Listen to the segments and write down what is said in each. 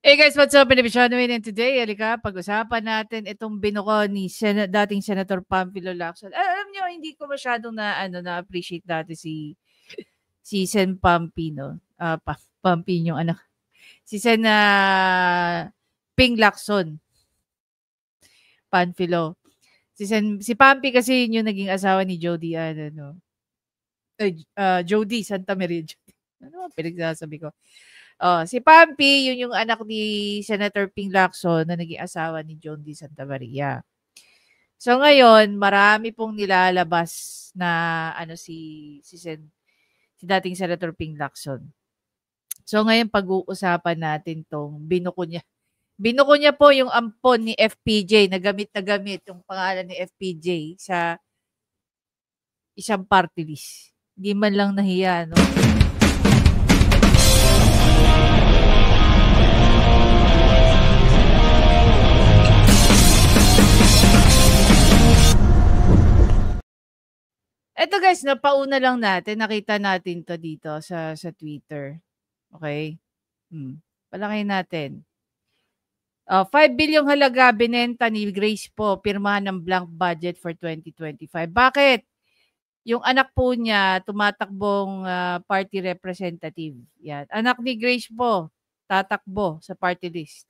Hey guys, what's up? Pinabisyado and today, alika, pag-usapan natin itong binuko ni dating Senator Pamphilo Lacson. Alam nyo, hindi ko masyadong na-appreciate dati si Sen Pampi, no? Pampi yung anak. Si Sen Ping Lacson. Pamphilo. Si Pampi kasi yung naging asawa ni Jody, Jody Santa Maria. Ano pinagsasabi ko? Si Pampi, yun yung anak ni Senator Ping Lacson na naging asawa ni John D. Santa Maria. So ngayon, marami pong nilalabas na si dating Senator Ping Lacson. So ngayon pag-uusapan natin tong binuko niya. Binuko niya po yung ampon ni FPJ, na gamit yung pangalan ni FPJ sa isang party list. Hindi man lang nahiya, no? Eto guys, napauna lang natin. Nakita natin to dito sa Twitter. Okay? Palakihin natin. 5 bilyong halaga binenta ni Grace po, pirmahan ng blank budget for 2025. Bakit? Yung anak po niya, tumatakbong party representative. Yan. Anak ni Grace po, tatakbo sa party list.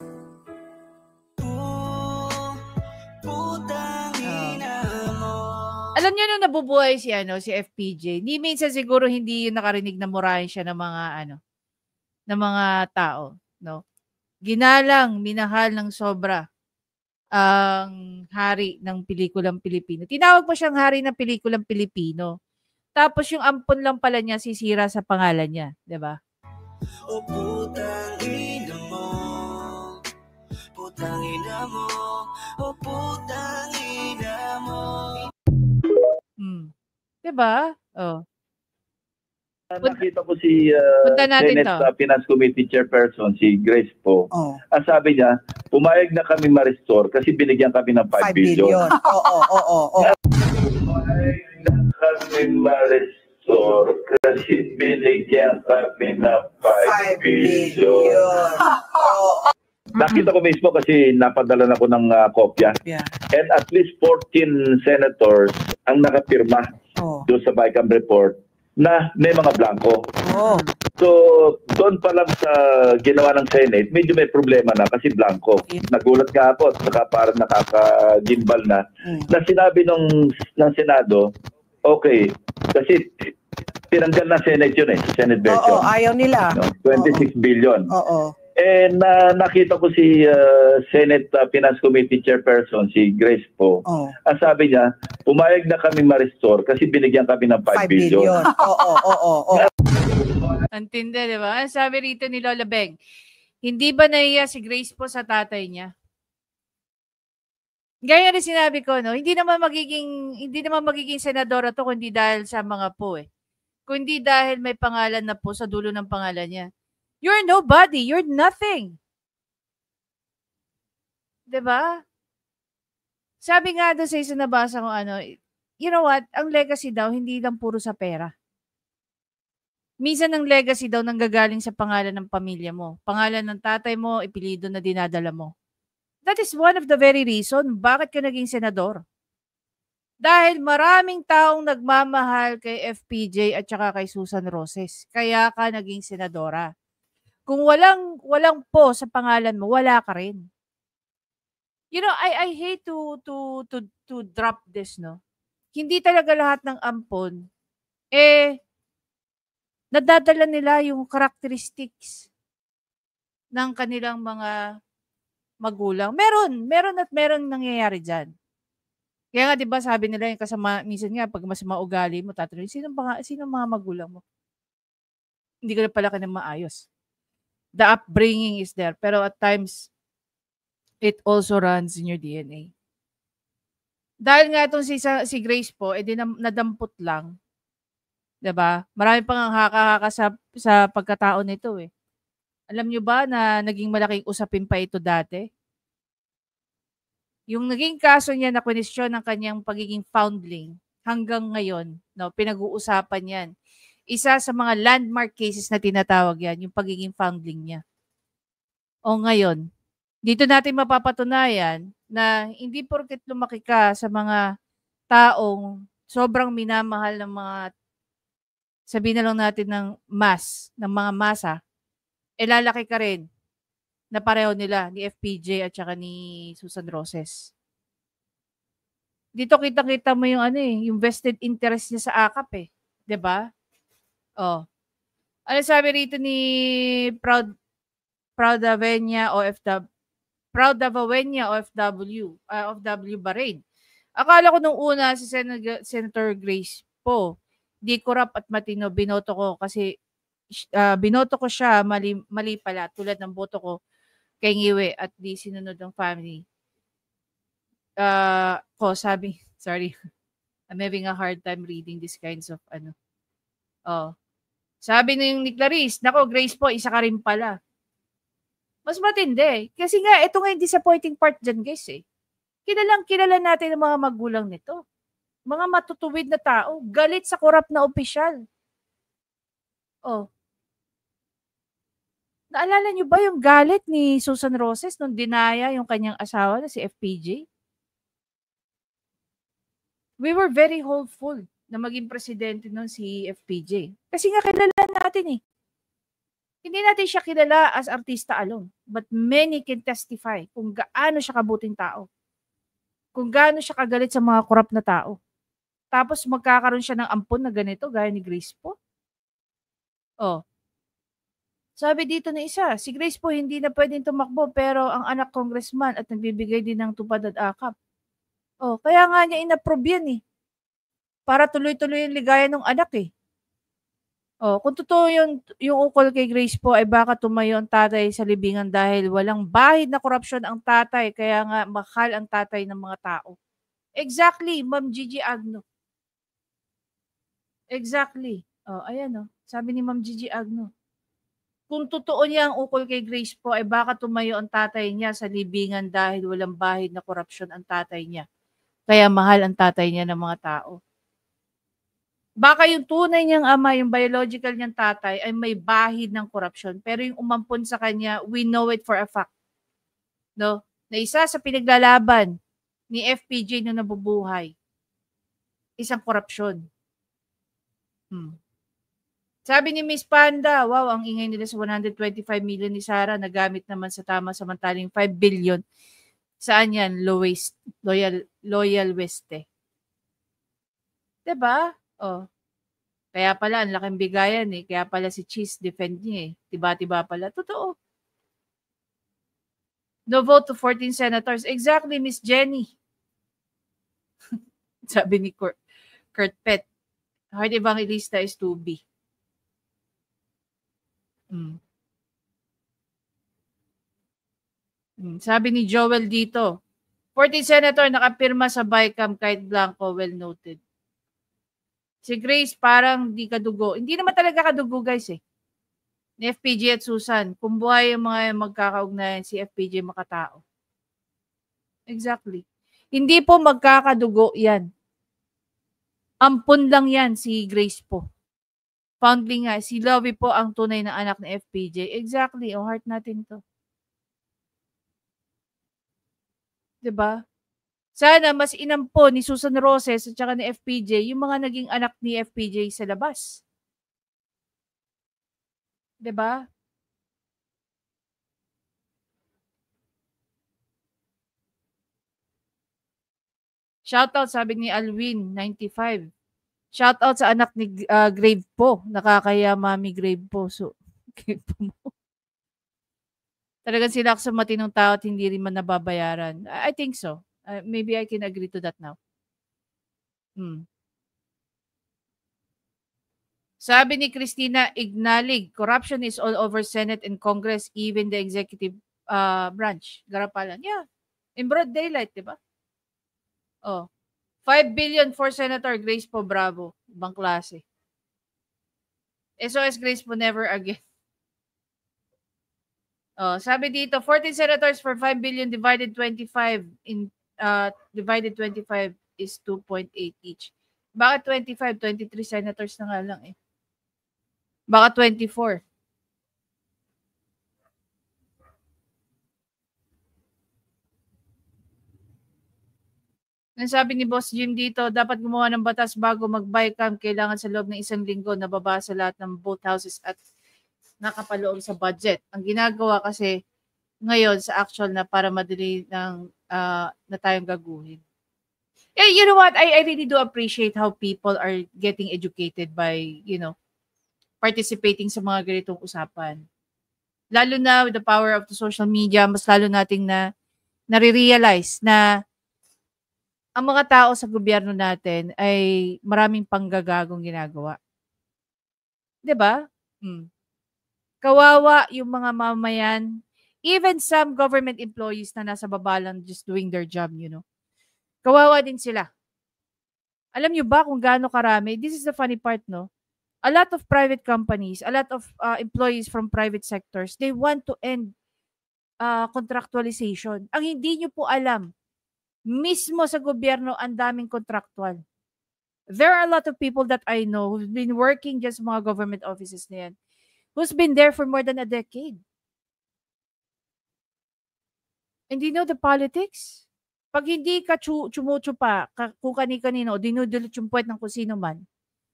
Alam niyo nung nabubuhay si FPJ, ni minsan siguro hindi yung nakarinig na murahin siya ng mga tao, no? Ginalang, minahal ng sobra ang hari ng pelikulang Pilipino. Tinawag pa siyang hari ng pelikulang Pilipino. Tapos yung ampon lang pala niya sisira sa pangalan niya, 'di ba? O putang ina mo. Putang ina mo. O putang ina mo. Diba? Oh. Nakita ko si Senate Finance Committee Chairperson, si Grace po. Ang sabi niya, pumayag na kami ma-restore kasi binigyan kami ng 5 billion. Oo. Pumayag na kami ma-restore kasi binigyan kami ng 5 billion. Nakita ko mismo kasi napadala na ko ng kopya. Yeah. And at least 14 senators ang nakapirma doon sa BICAM report na may mga blanco. So, doon pa lang sa ginawa ng Senate, medyo may problema na kasi blanco. Nagulat nga ako at saka parang nakakagimbal na sinabi ng Senado, okay, kasi tinanggal na Senate yun Senate version. Ayaw nila. 26 billion. And nakita ko si Senate Finance Committee Chairperson, si Grace po. Ang sabi niya, pumayag na kami ma-restore kasi binigyan kami ng 5 billion. Antindi, di ba? Ang sabi rito ni Lola Beng, hindi ba nahiya si Grace po sa tatay niya? Gaya rin sinabi ko, no? Hindi naman magiging senadora to kundi dahil sa mga po kundi dahil may pangalan na po sa dulo ng pangalan niya. You're nobody. You're nothing. Diba? Sabi nga doon sa isa nabasa ko you know what? Ang legacy daw, hindi lang puro sa pera. Minsan ang legacy daw nanggagaling sa pangalan ng pamilya mo. Pangalan ng tatay mo, ipilido na dinadala mo. That is one of the very reason bakit ka naging senador. Dahil maraming taong nagmamahal kay FPJ at saka kay Susan Roses. Kaya ka naging senadora. Kung walang po sa pangalan mo, wala ka rin. You know, I hate to drop this, no? Hindi talaga lahat ng ampon nadadala nila yung characteristics ng kanilang mga magulang. Meron nangyayari diyan. Kaya nga 'di ba sabi nila yung kasama minsan nga pag mas maugali mo tatanungin sino mga magulang mo? Hindi ka na pala ka maayos. The upbringing is there. Pero at times, it also runs in your DNA. Dahil nga itong si Grace po, nadampot lang. Diba? Marami pang haka-haka sa pagkatao nito Alam nyo ba na naging malaking usapin pa ito dati? Yung naging kaso niya na kwenisyon ng kanyang pagiging foundling hanggang ngayon, no, pinag-uusapan yan. Isa sa mga landmark cases na tinatawag yan, yung pagiging foundling niya. O ngayon, dito natin mapapatunayan na hindi porket lumaki ka sa mga taong sobrang minamahal ng mga, sabihin na lang natin ng ng mga masa, lalaki ka rin na pareho nila ni FPJ at saka ni Susan Roses. Dito kita-kita mo yung yung vested interest niya sa AKAP eh. 'Di ba? Oh. Ano sabi rito ni Proudavenia OFW Bahrain. Akala ko nung una si Senator Grace po, di corrupt at matino, binoto ko kasi binoto ko siya, mali pala, tulad ng boto ko kay Ngiwe at di sinunod ng family. Sorry, I'm having a hard time reading these kinds of Sabi ni Clarice, nako Grace po, isa ka rin pala. Mas matindi. Kasi nga, ito nga yung disappointing part dyan, guys eh. Kilala natin ang mga magulang nito. Mga matutuwid na tao. Galit sa korap na opisyal. Naalala niyo ba yung galit ni Susan Roses nung dinaya yung kanyang asawa na si FPJ? We were very hopeful na maging presidente nun si FPJ. Kasi nga kilala natin eh. Hindi natin siya kilala as artista alone, but many can testify kung gaano siya kabuting tao. Kung gaano siya kagalit sa mga korap na tao. Tapos magkakaroon siya ng ampon na ganito, gaya ni Grace po. Sabi dito na isa, si Grace po hindi na pwedeng tumakbo pero ang anak congressman at nagbibigay din ng tupad at akap. Kaya nga niya inapprove yan eh. Para tuloy-tuloy yung ligaya ng anak eh. Kung totoo yung ukol kay Grace po ay baka tumayo ang tatay sa libingan dahil walang bahid na korupsyon ang tatay, kaya nga mahal ang tatay ng mga tao. Exactly, Ma'am Gigi Agno. Exactly. Ayan sabi ni Ma'am Gigi Agno. Kung totoo niya ang ukol kay Grace po ay baka tumayo ang tatay niya sa libingan dahil walang bahid na korupsyon ang tatay niya. Kaya mahal ang tatay niya ng mga tao. Baka yung tunay niyang ama, yung biological niyang tatay, ay may bahid ng korupsyon. Pero yung umampon sa kanya, we know it for a fact. No? Na isa sa pinaglalaban ni FPJ na nabubuhay, isang korupsyon. Sabi ni Miss Panda, wow, ang ingay nila sa 125 million ni Sara, nagamit naman sa tama samantaling 5 billion. Saan yan? Loyal Weste. Diba? Kaya pala, ang laking bigayan eh. Kaya pala si Cheese defend niya eh. Tiba-tiba pala. Totoo. No vote to 14 senators. Exactly, Miss Jenny. Sabi ni Kurt Pett. Heart Evangelista is 2B. Sabi ni Joel dito, 14 senator nakapirma sa BICAM kahit blanco, well noted. Si Grace parang di kadugo. Hindi naman talaga kadugo guys eh. Ni FPJ at Susan. Kung buhay yung mga magkakaugnayan si FPJ makatao. Exactly. Hindi po magkakadugo yan. Ampun lang yan si Grace po. Foundling nga. Si Lovie po ang tunay na anak ni FPJ. Exactly. Heart natin to. Diba? Sana mas inampo ni Susan Roses at saka ni FPJ yung mga naging anak ni FPJ sa labas. 'Di ba? Shoutout sabi ni Alwin 95. Shoutout sa anak ni Grave po. Nakakaya Mami Grave po. So, Grave po mo. Talagang sila sa matinong tao at hindi rin man nababayaran. I think so. Maybe I can agree to that now. Sabi ni Christina Ignalig, corruption is all over Senate and Congress, even the executive branch. Garapalan. Yeah. In broad daylight, di ba? 5 billion for Senator Grace po, bravo. Ibang klase. SOS Grace po, never again. Sabi dito, 14 senators for 5 billion divided 25 divided 25 is 2.8 each. Bakit 25? 23 senators na nga lang eh. Baka 24. Ang sabi ni Boss Jim dito, dapat gumawa ng batas bago mag-bycam. Kailangan sa loob ng 1 linggo nababasa lahat ng both houses at nakapaloob sa budget. Ang ginagawa kasi ngayon sa actual na para madali na tayong gaguhin. You know what? I really do appreciate how people are getting educated by, participating sa mga ganitong usapan. Lalo na with the power of the social media, mas lalo nating nare-realize na ang mga tao sa gobyerno natin ay maraming panggagagong ginagawa. 'Di ba? Kawawa yung mga mamayan, even some government employees na nasa baba lang just doing their job, Kawawa din sila. Alam niyo ba kung gaano karami? This is the funny part, no? A lot of private companies, a lot of employees from private sectors, they want to end contractualization. Ang hindi niyo po alam, mismo sa gobyerno ang daming contractual. There are a lot of people that I know who've been working just mga government offices na yan, who's been there for more than a decade. And you know the politics? Pag hindi ka tsumutsupa kung kani-kanino, dinudulit yung puwet ng kung sino man,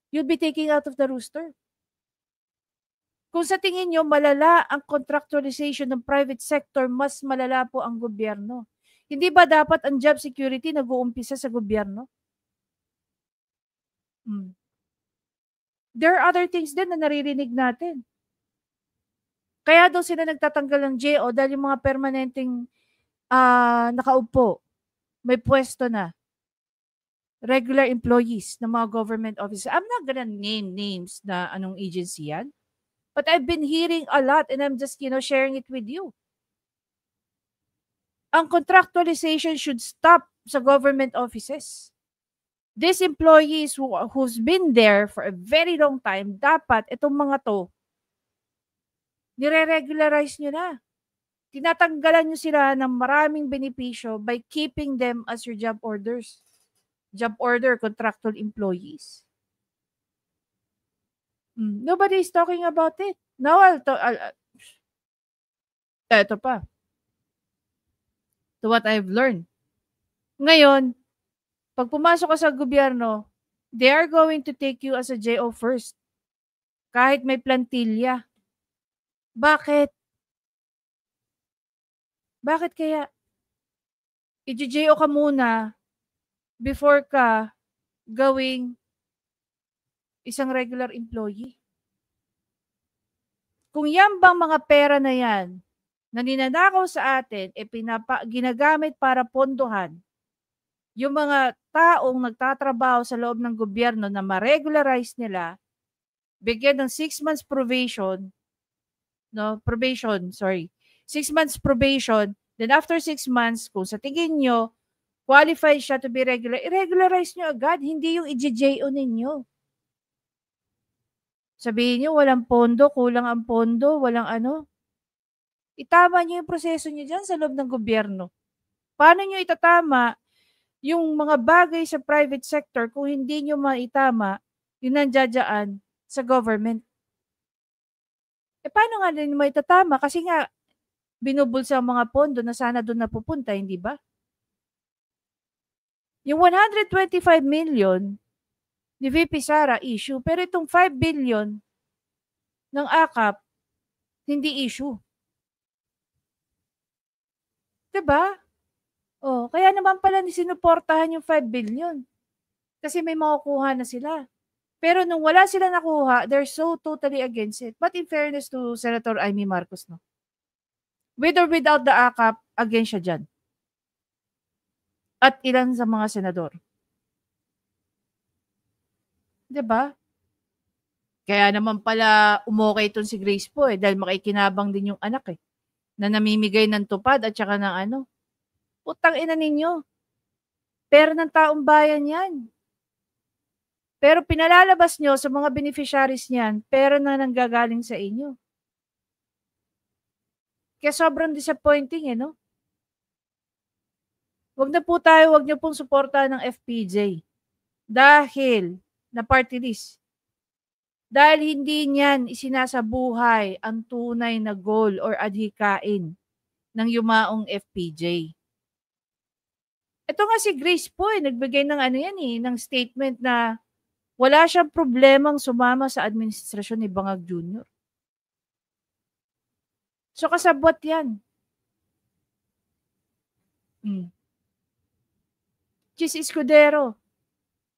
you'll be taking out of the rooster. Kung sa tingin nyo malala ang contractualization ng private sector, mas malala po ang gobyerno. Hindi ba dapat ang job security nag-uumpisa sa gobyerno? There are other things din na naririnig natin. Kaya daw sila nagtatanggal ng JO dahil yung mga permanenteng nakaupo, may pwesto na. Regular employees ng mga government offices. I'm not gonna name names na anong agency yan. But I've been hearing a lot and I'm just, sharing it with you. Ang contractualization should stop sa government offices. These employees who's been there for a very long time, dapat itong mga to, nire-regularize nyo na. Tinatanggalan nyo sila ng maraming benepisyo by keeping them as your job order contractual employees. Nobody is talking about it. Now ito pa. To what I've learned. Ngayon, pag pumasok ka sa gobyerno, they are going to take you as a JO first. Kahit may plantilla. Bakit? Bakit kaya? I-JO ka muna before ka gawing isang regular employee. Kung yan bang mga pera na yan, na ninanakaw sa atin, ginagamit para pondohan yung mga taong nagtatrabaho sa loob ng gobyerno na ma-regularize nila, bigyan ng 6 months probation, 6 months probation, then after 6 months, kung sa tingin nyo, qualified siya to be regular, i-regularize nyo agad, hindi yung i-JO ninyo. Sabihin nyo, walang pondo, kulang ang pondo, walang ano. Itama nyo yung proseso nyo dyan sa loob ng gobyerno. Paano nyo itatama yung mga bagay sa private sector kung hindi nyo maitama yung nandiyadyaan sa government? Paano nga din maitatama? Kasi nga, binubulsa ang mga pondo na sana doon napupunta, hindi ba? Yung 125 million ni VP Sara issue, pero itong 5 billion ng AKAP, hindi issue. Diba? Kaya naman pala sinuportahan yung 5 billion. Kasi may makukuha na sila. Pero nung wala sila nakuha, they're so totally against it. But in fairness to Senator Amy Marcos, no? With or without the AKAP, against siya dyan. At ilan sa mga senador. Diba? Kaya naman pala umokay itong si Grace po dahil makikinabang din yung anak na namimigay ng tupad at saka ng ano. Putang ina ninyo. Pera ng taong bayan yan. Pero pinalalabas nyo sa mga beneficiaries niyan, pera na nanggagaling sa inyo. Kaya sobrang disappointing no? Wag nyo pong suportahan ng FPJ. Dahil na party list. Dahil hindi niyan isinasabuhay ang tunay na goal or adhikain ng yumaong FPJ. Ito nga si Grace po nagbigay ng ano yan ng statement na wala siyang problemang sumama sa administrasyon ni Bangag Jr. So kasabwat yan. Chis Escudero,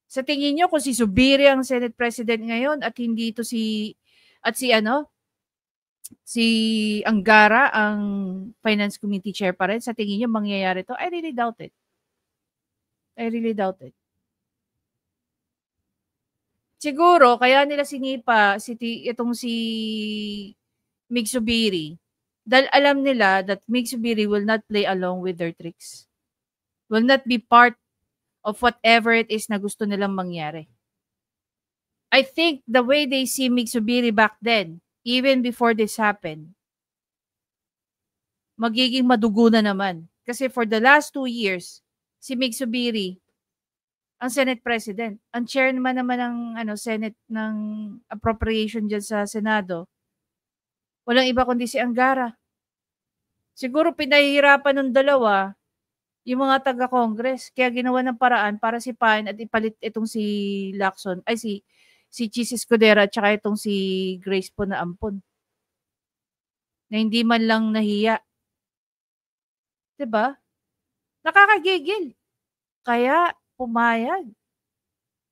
sa tingin nyo kung si Zubiri ang Senate President ngayon at hindi ito si Angara ang Finance Committee Chair pa rin, sa tingin nyo mangyayari to? I really doubt it. Siguro, kaya nila sinipa itong si Mig Zubiri dahil alam nila that Mig Zubiri will not play along with their tricks. Will not be part of whatever it is na gusto nilang mangyari. I think the way they see Mig Zubiri back then, even before this happened, magiging madugo na naman. Kasi for the last 2 years, si Mig Zubiri, ang Senate President, ang chairman naman ng Senate ng appropriation dyan sa Senado, walang iba kundi si Angara. Siguro pinahihirapan ng dalawa yung mga taga-Congress. Kaya ginawa ng paraan para sipain at ipalit itong si Lacson, si Chis Escudero at saka itong si Grace po na ampon. Na hindi man lang nahiya. Diba? Nakakagigil. Kaya pumayag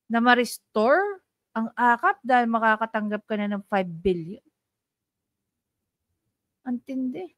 na ma-restore ang AKAP dahil makakatanggap ka na ng 5 billion. Antindi.